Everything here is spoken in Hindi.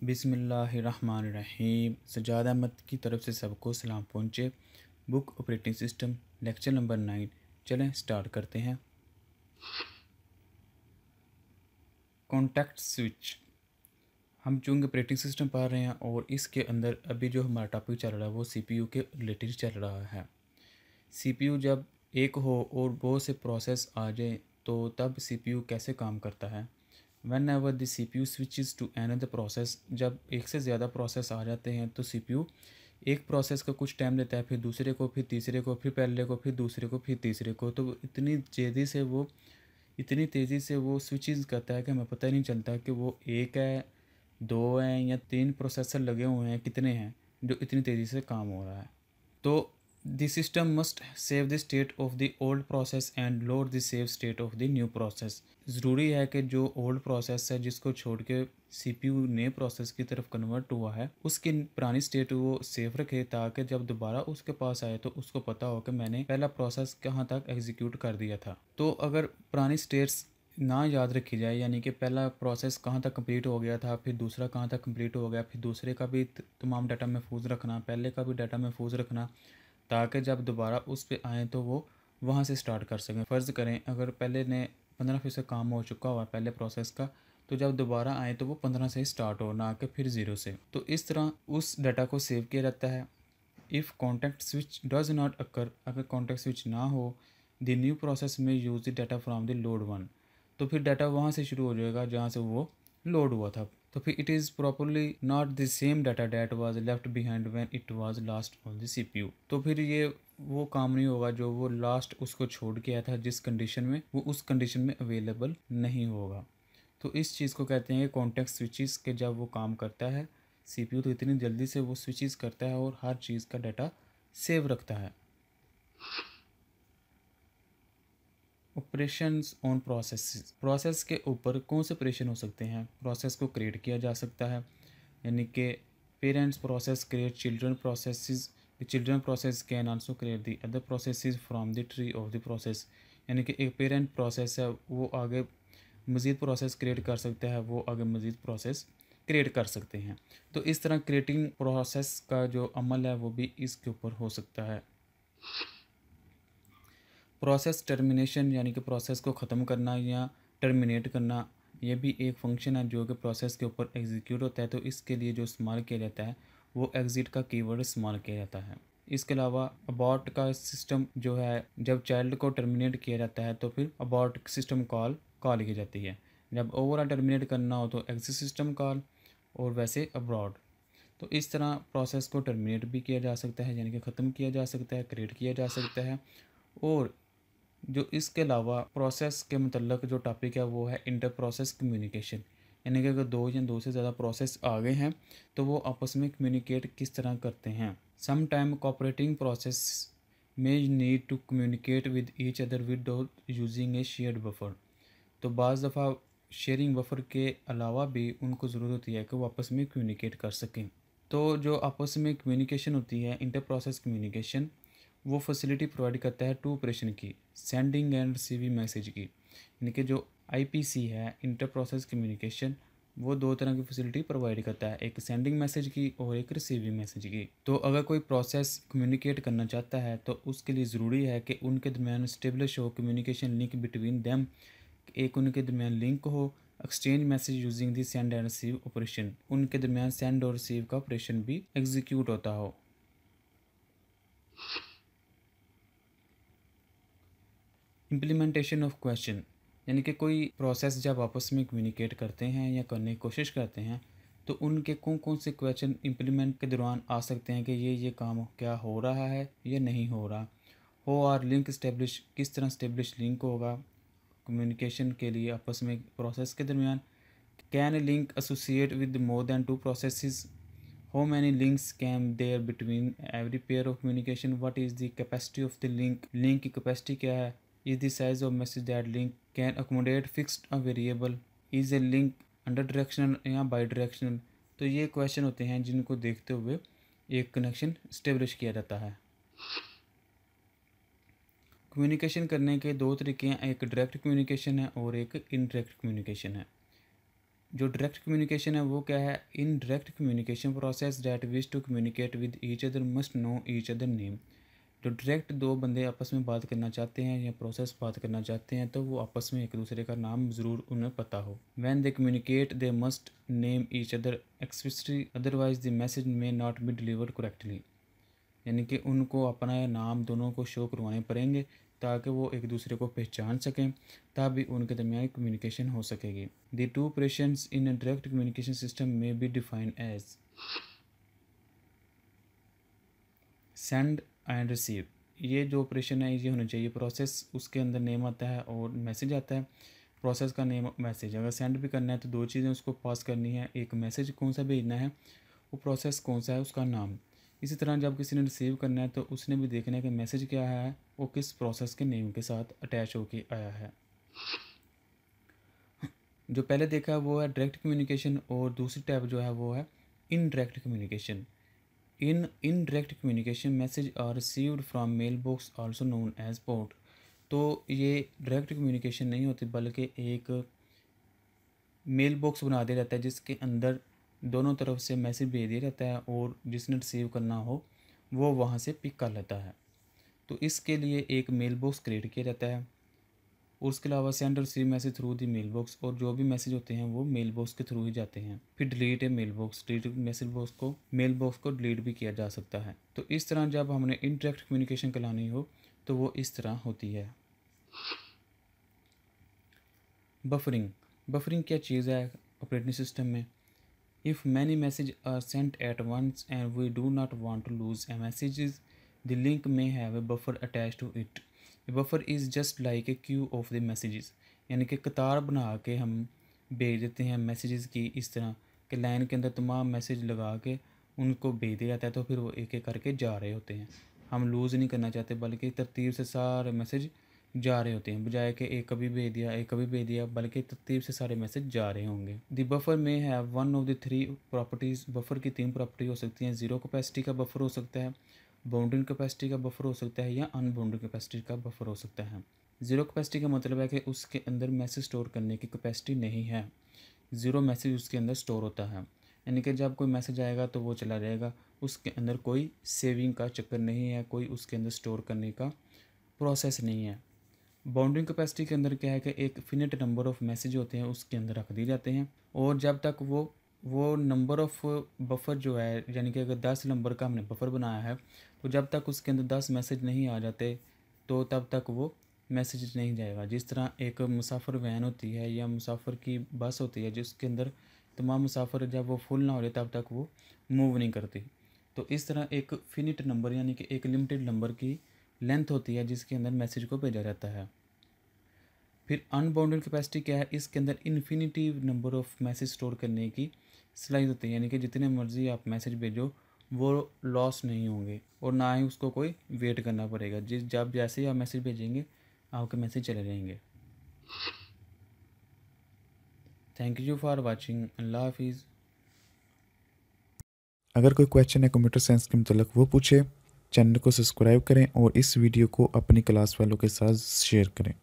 बिस्मिल्लाहिर्रहमानिर्रहीम। सज्जाद अहमद की तरफ से सबको सलाम पहुँचे। Book operating system lecture number 9। चलें स्टार्ट करते हैं। Contact switch. हम चूँकि ऑपरेटिंग सिस्टम पढ़ रहे हैं और इसके अंदर अभी जो हमारा टॉपिक चल रहा है वो सीपीयू के रिलेटेड चल रहा है। सीपीयू जब एक हो और बहुत से प्रोसेस आ जाए तो तब सीपीयू कैसे काम करता है। Whenever the CPU switches to another process, जब एक से ज़्यादा प्रोसेस आ जाते हैं तो CPU एक प्रोसेस का कुछ टाइम लेता है, फिर दूसरे को, फिर तीसरे को, फिर पहले को, फिर दूसरे को, फिर तीसरे को। तो इतनी तेज़ी से वो स्विचेस करता है कि हमें पता ही नहीं चलता कि वो एक है, दो हैं या तीन प्रोसेसर लगे हुए हैं, कितने हैं जो इतनी तेज़ी से काम हो रहा है। तो the system must save the state of the old process and load the save state of the new process। ज़रूरी है कि जो ओल्ड प्रोसेस है जिसको छोड़ के सीपीयू नए प्रोसेस की तरफ कन्वर्ट हुआ है उसकी पुरानी स्टेट वो सेव रखे, ताकि जब दोबारा उसके पास आए तो उसको पता हो कि मैंने पहला प्रोसेस कहाँ तक एग्जीक्यूट कर दिया था। तो अगर पुरानी स्टेट्स ना याद रखी जाए, यानी कि पहला प्रोसेस कहाँ तक कंप्लीट हो गया था, फिर दूसरा कहाँ तक कंप्लीट हो गया, फिर दूसरे का भी तमाम डाटा महफूज रखना, पहले का भी डाटा महफूज रखना, ताकि जब दोबारा उस पे आएँ तो वो वहाँ से स्टार्ट कर सकें। फ़र्ज़ करें अगर पहले ने 15% काम हो चुका हुआ पहले प्रोसेस का, तो जब दोबारा आए तो वो 15 से स्टार्ट हो, ना कि फिर 0 से। तो इस तरह उस डाटा को सेव किया जाता है। If contact switch does not occur, अगर कॉन्टेक्ट स्विच ना हो, द न्यू प्रोसेस में use the data from the load one, तो फिर डाटा वहाँ से शुरू हो जाएगा जहाँ से वो लोड हुआ था। तो फिर it is properly not the same data that was left behind when it was last on the CPU. तो फिर ये वो काम नहीं होगा जो वो लास्ट उसको छोड़ के आया था, जिस कंडीशन में वो उस कंडीशन में अवेलेबल नहीं होगा। तो इस चीज़ को कहते हैं कॉन्टेक्स्ट स्विचेस के जब वो काम करता है सीपीयू तो इतनी जल्दी से वो स्विचेस करता है और हर चीज़ का डाटा सेव रखता है। ऑपरेशंस ऑन प्रोसेस, प्रोसेस के ऊपर कौन से ऑपरेशन हो सकते हैं। प्रोसेस को क्रिएट किया जा सकता है, यानी कि parents process create children processes, the children process can also create the other processes from the tree of the process. यानी कि एक पेरेंट प्रोसेस है वो आगे मज़ीद प्रोसेस क्रिएट कर सकता है, वो आगे मज़ीद प्रोसेस क्रिएट कर सकते हैं। तो इस तरह क्रिएटिंग प्रोसेस का जो अमल है वो भी इसके ऊपर हो सकता है। प्रोसेस टर्मिनेशन, यानी कि प्रोसेस को ख़त्म करना या टर्मिनेट करना, ये भी एक फंक्शन है जो कि प्रोसेस के ऊपर एग्जीक्यूट होता है। तो इसके लिए जो इस्तेमाल किया जाता है वो एग्जिट का कीवर्ड इस्तेमाल किया जाता है। इसके अलावा अबॉर्ट का सिस्टम जो है, जब चाइल्ड को टर्मिनेट किया जाता है तो फिर अबॉर्ट सिस्टम कॉल की जाती है। जब ओवरऑल टर्मिनेट करना हो तो एग्जिट सिस्टम कॉल, और वैसे अब्रॉड। तो इस तरह प्रोसेस को टर्मिनेट भी किया जा सकता है, यानी कि ख़त्म किया जा सकता है, क्रिएट किया जा सकता है। और जो इसके अलावा प्रोसेस के मतलब जो टॉपिक है वो है इंटर प्रोसेस कम्युनिकेशन, यानी कि अगर दो या दो से ज़्यादा प्रोसेस आ गए हैं तो वो आपस में कम्युनिकेट किस तरह करते हैं। सम टाइम कोऑपरेटिंग प्रोसेस में need to communicate with each other with using a shared buffer. तो बाज़ दफ़ा शेयरिंग बफर के अलावा भी उनको ज़रूरत होती है कि वो आपस में कम्युनिकेट कर सकें। तो जो आपस में कम्युनिकेशन होती है इंटर प्रोसेस कम्युनिकेशन, वो फैसिलिटी प्रोवाइड करता है टू ऑपरेशन की, सेंडिंग एंड रिसीविंग मैसेज की। यानी कि जो आईपीसी है इंटर प्रोसेस कम्युनिकेशन, वो दो तरह की फैसिलिटी प्रोवाइड करता है, एक सेंडिंग मैसेज की और एक रिसीविंग मैसेज की। तो अगर कोई प्रोसेस कम्युनिकेट करना चाहता है तो उसके लिए ज़रूरी है कि उनके दरमियान स्टेब्लिश हो कम्युनिकेशन लिंक बिटवीन देम, एक उनके दरमियान लिंक हो, exchange message using the send and receive operation, उनके दरमियान सेंड और रिसीव का ऑपरेशन भी एग्जीक्यूट होता हो। इम्प्लीमेंटेशन ऑफ क्वेश्चन, यानी कि कोई प्रोसेस जब आपस में कम्युनिकेट करते हैं या करने की कोशिश करते हैं तो उनके कौन कौन से क्वेश्चन इम्प्लीमेंट के दौरान आ सकते हैं कि ये काम क्या हो रहा है या नहीं हो रहा। हो आर लिंक इस्टेब्लिश, किस तरह इस्टेब्लिश लिंक होगा कम्युनिकेशन के लिए आपस में प्रोसेस के दरमियान। Can a link associate with more than two processes, how many links can there between every pair of communication, what is the capacity of the link, link की कैपेसिटी क्या है, is the size of message that link can accommodate fixed or variable, is a link unidirectional या बाई डायरेक्शनल। तो ये क्वेश्चन होते हैं जिनको देखते हुए एक कनेक्शन इस्टेब्लिश किया जाता है। कम्युनिकेशन करने के दो तरीके हैं, एक डायरेक्ट कम्युनिकेशन है और एक इनडायरेक्ट कम्युनिकेशन है। जो डायरेक्ट कम्युनिकेशन है वो क्या है, in direct communication process that wish to communicate with each other must know each other name. जो डायरेक्ट दो बंदे आपस में बात करना चाहते हैं या प्रोसेस बात करना चाहते हैं तो वो आपस में एक दूसरे का नाम ज़रूर उन्हें पता हो। When they communicate they must name each other explicitly, otherwise the message may not be delivered correctly. यानी कि उनको अपना नाम दोनों को शो करवाने पड़ेंगे ताकि वो एक दूसरे को पहचान सकें, तभी उनके दरमियान कम्युनिकेशन हो सकेगी। The two operations in a direct communication system में be defined as send and receive. ये जो ऑपरेशन है ये होना चाहिए, प्रोसेस उसके अंदर नेम आता है और मैसेज आता है। प्रोसेस का नेम मैसेज, अगर सेंड भी करना है तो दो चीज़ें उसको पास करनी है, एक मैसेज कौन सा भेजना है, वो प्रोसेस कौन सा है उसका नाम। इसी तरह जब किसी ने रिसीव करना है तो उसने भी देखना है कि मैसेज क्या है, वो किस प्रोसेस के नेम के साथ अटैच होके आया है। जो पहले देखा है वो है डायरेक्ट कम्युनिकेशन और दूसरी टाइप जो है वो है indirect communication. In indirect communication message are received from mail box also known as port. तो ये डायरेक्ट कम्युनिकेशन नहीं होती बल्कि एक मेल बॉक्स बना दिया जाता है जिसके अंदर दोनों तरफ से मैसेज भेज दिया जाता है और जिसने रिसीव करना हो वो वहाँ से पिक कर लेता है। तो इसके लिए एक मेल बॉक्स क्रिएट किया जाता है। उसके अलावा सेंड और receive message through the mail box, और जो भी मैसेज होते हैं वो मेल बॉक्स के थ्रू ही जाते हैं। फिर डिलीट है mail box, delete message box को मेल बॉक्स को डिलीट भी किया जा सकता है। तो इस तरह जब हमने इनडायरेक्ट कम्युनिकेशन करानी हो तो वो इस तरह होती है। बफरिंग, बफरिंग क्या चीज़ है ऑपरेटिंग सिस्टम में। If many message are sent at once and we do not want to lose a messages, the link may have a buffer attach to it. A buffer is just like a queue of the messages. यानी कि कतार बना के हम भेज देते हैं मैसेजेस की, इस तरह कि लाइन के अंदर तमाम मैसेज लगा के उनको भेज दिया जाता है, तो फिर वो एक एक करके जा रहे होते हैं। हम लूज़ नहीं करना चाहते बल्कि तरतीब से सारे मैसेज जा रहे होते हैं, बजाय कि एक कभी भेज दिया एक कभी भेज दिया, बल्कि तरतीब से सारे मैसेज जा रहे होंगे। द बफर में है one of the three properties. Buffer की तीन प्रॉपर्टी हो सकती हैं। ज़ीरो कैपेसिटी का बफर हो सकता है, बाउंड्री कैपेसिटी का बफर हो सकता है, या अनबाउंड्री कैपेसिटी का बफर हो सकता है। ज़ीरो कैपेसिटी का मतलब है कि उसके अंदर मैसेज स्टोर करने की कैपेसिटी नहीं है, ज़ीरो मैसेज उसके अंदर स्टोर होता है। यानी कि जब कोई मैसेज आएगा तो वो चला जाएगा, उसके अंदर कोई सेविंग का चक्कर नहीं है, कोई उसके अंदर स्टोर करने का प्रोसेस नहीं है। बाउंड्रिंग कैपेसिटी के अंदर क्या है कि एक फिनिट नंबर ऑफ़ मैसेज होते हैं उसके अंदर रख दिए जाते हैं, और जब तक वो नंबर ऑफ़ बफ़र जो है, यानी कि अगर 10 नंबर का हमने बफ़र बनाया है तो जब तक उसके अंदर 10 मैसेज नहीं आ जाते तो तब तक वो मैसेज नहीं जाएगा। जिस तरह एक मुसाफिर वैन होती है या मुसाफिर की बस होती है जिसके अंदर तमाम मुसाफिर जब वो फुल ना हो जाए तब तक वो मूव नहीं करती। तो इस तरह एक फिनिट नंबर यानी कि एक लिमिटेड नंबर की लेंथ होती है जिसके अंदर मैसेज को भेजा जाता है। फिर अनबाउंडेड कैपेसिटी क्या है, इसके अंदर infinity number of message store करने की सलाहियत होती है, यानी कि जितने मर्ज़ी आप मैसेज भेजो वो लॉस नहीं होंगे और ना ही उसको कोई वेट करना पड़ेगा। जब जैसे ही आप मैसेज भेजेंगे आपके मैसेज चले जाएंगे। Thank you for watching. अल्लाह हाफिज़। अगर कोई क्वेश्चन है कंप्यूटर साइंस के मतलब वो पूछे, चैनल को सब्सक्राइब करें और इस वीडियो को अपनी क्लास वालों के साथ शेयर करें।